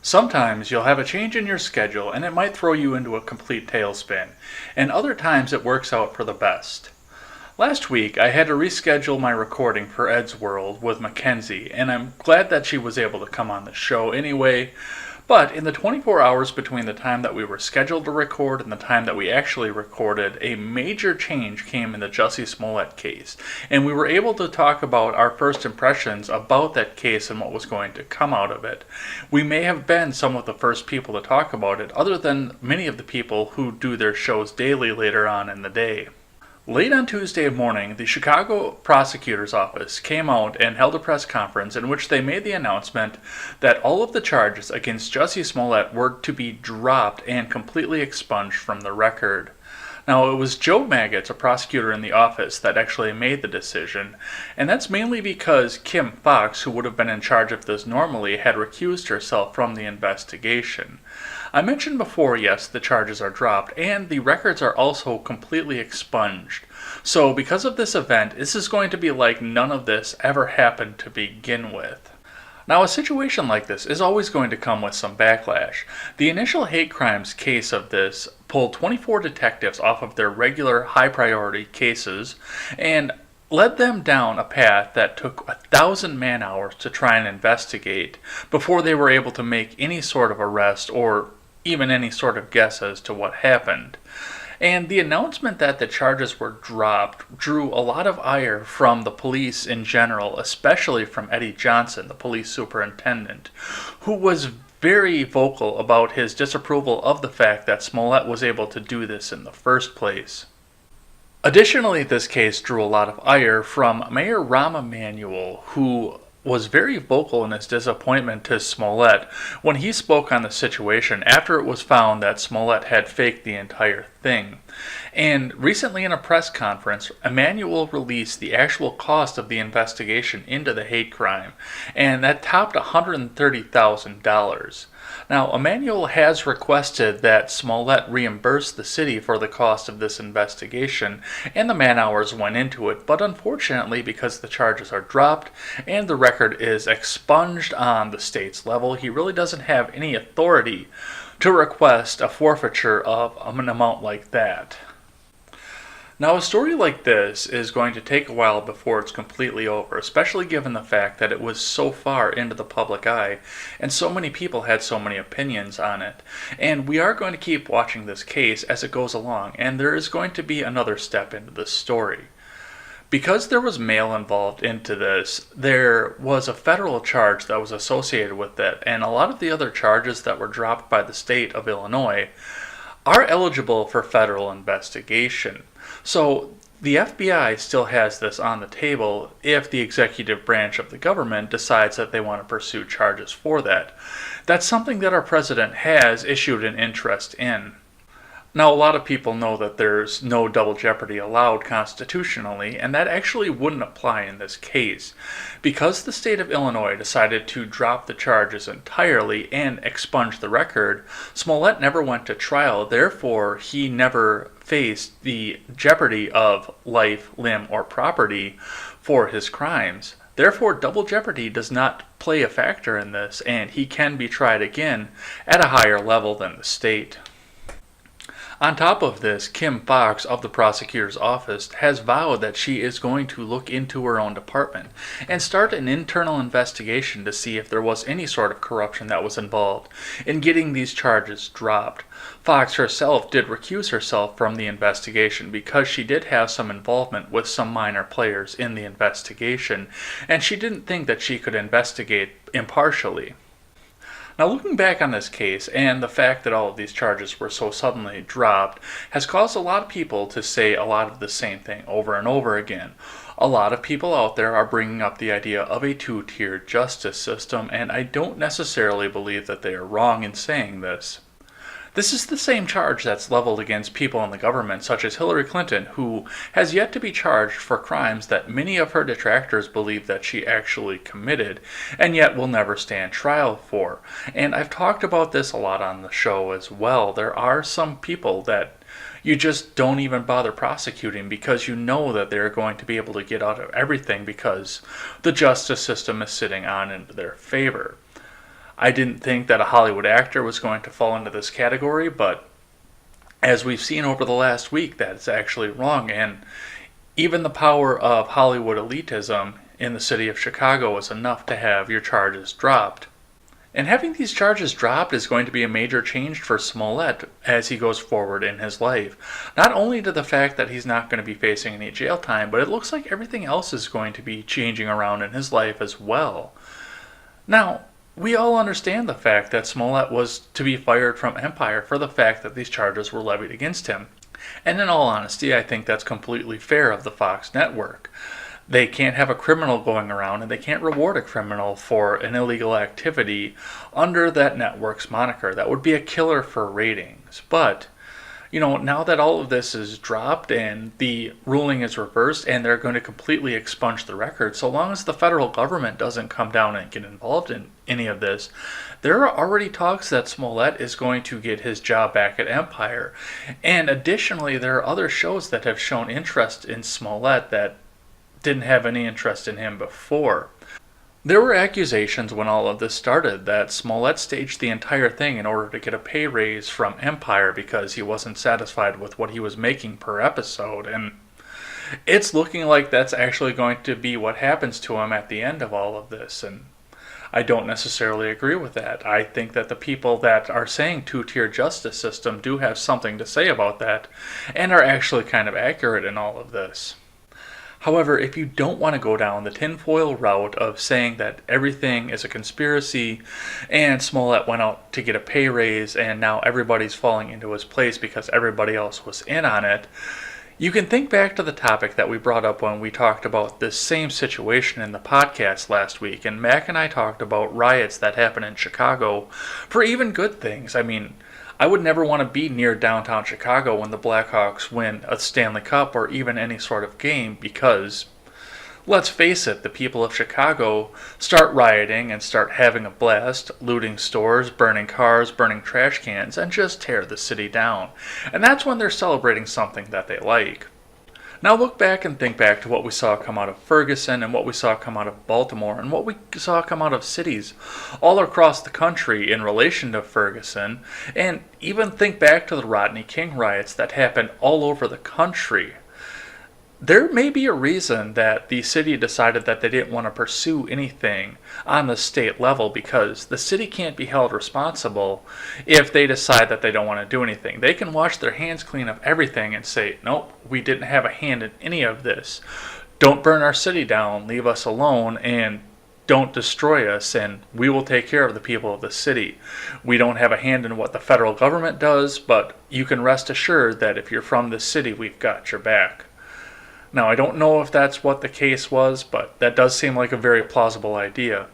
Sometimes you'll have a change in your schedule and it might throw you into a complete tailspin, and other times it works out for the best. Last week I had to reschedule my recording for Ed's World with Mackenzie, and I'm glad that she was able to come on the show anyway. But in the 24 hours between the time that we were scheduled to record and the time that we actually recorded, a major change came in the Jussie Smollett case. And we were able to talk about our first impressions about that case and what was going to come out of it. We may have been some of the first people to talk about it, other than many of the people who do their shows daily later on in the day. Late on Tuesday morning, the Chicago prosecutor's office came out and held a press conference in which they made the announcement that all of the charges against Jussie Smollett were to be dropped and completely expunged from the record. Now, it was Joe Maggots, a prosecutor in the office, that actually made the decision, and that's mainly because Kim Foxx, who would have been in charge of this normally, had recused herself from the investigation. I mentioned before, yes, the charges are dropped, and the records are also completely expunged. So because of this event, this is going to be like none of this ever happened to begin with. Now, a situation like this is always going to come with some backlash. The initial hate crimes case of this pulled 24 detectives off of their regular high-priority cases and led them down a path that took 1,000 man-hours to try and investigate before they were able to make any sort of arrest or even any sort of guess as to what happened. And the announcement that the charges were dropped drew a lot of ire from the police in general, especially from Eddie Johnson, the police superintendent, who was very vocal about his disapproval of the fact that Smollett was able to do this in the first place. Additionally, this case drew a lot of ire from Mayor Rahm Emanuel, who was very vocal in his disappointment to Smollett when he spoke on the situation after it was found that Smollett had faked the entire thing. And recently in a press conference, Emanuel released the actual cost of the investigation into the hate crime, and that topped $130,000. Now, Emanuel has requested that Smollett reimburse the city for the cost of this investigation, and the man-hours went into it, but unfortunately, because the charges are dropped and the record is expunged on the state's level, he really doesn't have any authority to request a forfeiture of an amount like that. Now, a story like this is going to take a while before it's completely over, especially given the fact that it was so far into the public eye and so many people had so many opinions on it. And we are going to keep watching this case as it goes along, and there is going to be another step into this story. Because there was mail involved into this, there was a federal charge that was associated with it, and a lot of the other charges that were dropped by the state of Illinois are eligible for federal investigation. So the FBI still has this on the table if the executive branch of the government decides that they want to pursue charges for that. That's something that our president has issued an interest in. Now, a lot of people know that there's no double jeopardy allowed constitutionally, and that actually wouldn't apply in this case. Because the state of Illinois decided to drop the charges entirely and expunge the record, Smollett never went to trial, therefore he never faced the jeopardy of life, limb, or property for his crimes. Therefore, double jeopardy does not play a factor in this, and he can be tried again at a higher level than the state. On top of this, Kim Foxx of the prosecutor's office has vowed that she is going to look into her own department and start an internal investigation to see if there was any sort of corruption that was involved in getting these charges dropped. Foxx herself did recuse herself from the investigation because she did have some involvement with some minor players in the investigation, and she didn't think that she could investigate impartially. Now, looking back on this case and the fact that all of these charges were so suddenly dropped has caused a lot of people to say a lot of the same thing over and over again. A lot of people out there are bringing up the idea of a two-tiered justice system, and I don't necessarily believe that they are wrong in saying this. This is the same charge that's leveled against people in the government, such as Hillary Clinton, who has yet to be charged for crimes that many of her detractors believe that she actually committed, and yet will never stand trial for. And I've talked about this a lot on the show as well. There are some people that you just don't even bother prosecuting because you know that they're going to be able to get out of everything because the justice system is sitting on in their favor. I didn't think that a Hollywood actor was going to fall into this category, but as we've seen over the last week, that's actually wrong. And even the power of Hollywood elitism in the city of Chicago is enough to have your charges dropped. And having these charges dropped is going to be a major change for Smollett as he goes forward in his life. Not only to the fact that he's not going to be facing any jail time, but it looks like everything else is going to be changing around in his life as well. Now, we all understand the fact that Smollett was to be fired from Empire for the fact that these charges were levied against him. And in all honesty, I think that's completely fair of the Fox network. They can't have a criminal going around, and they can't reward a criminal for an illegal activity under that network's moniker. That would be a killer for ratings. But, now that all of this is dropped and the ruling is reversed and they're going to completely expunge the record, so long as the federal government doesn't come down and get involved in any of this, there are already talks that Smollett is going to get his job back at Empire. And additionally, there are other shows that have shown interest in Smollett that didn't have any interest in him before. There were accusations when all of this started that Smollett staged the entire thing in order to get a pay raise from Empire because he wasn't satisfied with what he was making per episode, and it's looking like that's actually going to be what happens to him at the end of all of this, and I don't necessarily agree with that. I think that the people that are saying two-tier justice system do have something to say about that and are actually kind of accurate in all of this. However, if you don't want to go down the tinfoil route of saying that everything is a conspiracy and Smollett went out to get a pay raise and now everybody's falling into his place because everybody else was in on it, you can think back to the topic that we brought up when we talked about this same situation in the podcast last week, and Mac and I talked about riots that happen in Chicago for even good things. I mean, I would never want to be near downtown Chicago when the Blackhawks win a Stanley Cup or even any sort of game because, let's face it, the people of Chicago start rioting and start having a blast, looting stores, burning cars, burning trash cans, and just tear the city down. And that's when they're celebrating something that they like. Now look back and think back to what we saw come out of Ferguson and what we saw come out of Baltimore and what we saw come out of cities all across the country in relation to Ferguson, and even think back to the Rodney King riots that happened all over the country. There may be a reason that the city decided that they didn't want to pursue anything on the state level because the city can't be held responsible if they decide that they don't want to do anything. They can wash their hands clean of everything and say, nope, we didn't have a hand in any of this. Don't burn our city down, leave us alone, and don't destroy us, and we will take care of the people of the city. We don't have a hand in what the federal government does, but you can rest assured that if you're from this city, we've got your back. Now, I don't know if that's what the case was, but that does seem like a very plausible idea.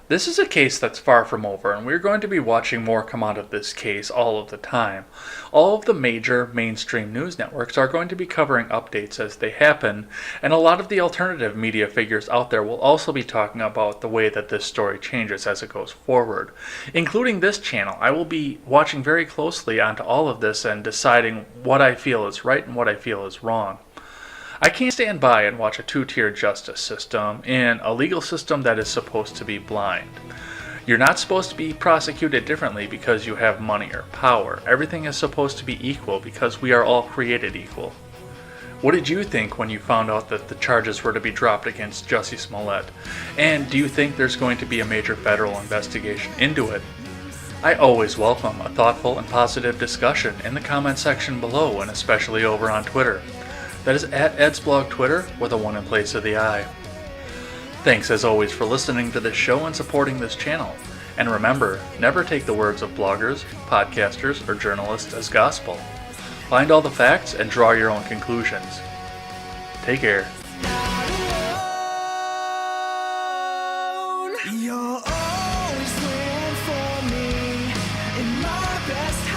This is a case that's far from over, and we're going to be watching more come out of this case all of the time. All of the major mainstream news networks are going to be covering updates as they happen, and a lot of the alternative media figures out there will also be talking about the way that this story changes as it goes forward. Including this channel, I will be watching very closely onto all of this and deciding what I feel is right and what I feel is wrong. I can't stand by and watch a two-tier justice system in a legal system that is supposed to be blind. You're not supposed to be prosecuted differently because you have money or power. Everything is supposed to be equal because we are all created equal. What did you think when you found out that the charges were to be dropped against Jussie Smollett? And do you think there's going to be a major federal investigation into it? I always welcome a thoughtful and positive discussion in the comment section below, and especially over on Twitter. That is at EdsBlog Twitter with a 1 in place of the I. Thanks as always for listening to this show and supporting this channel. And remember, never take the words of bloggers, podcasters, or journalists as gospel. Find all the facts and draw your own conclusions. Take care. You're always there for me in my best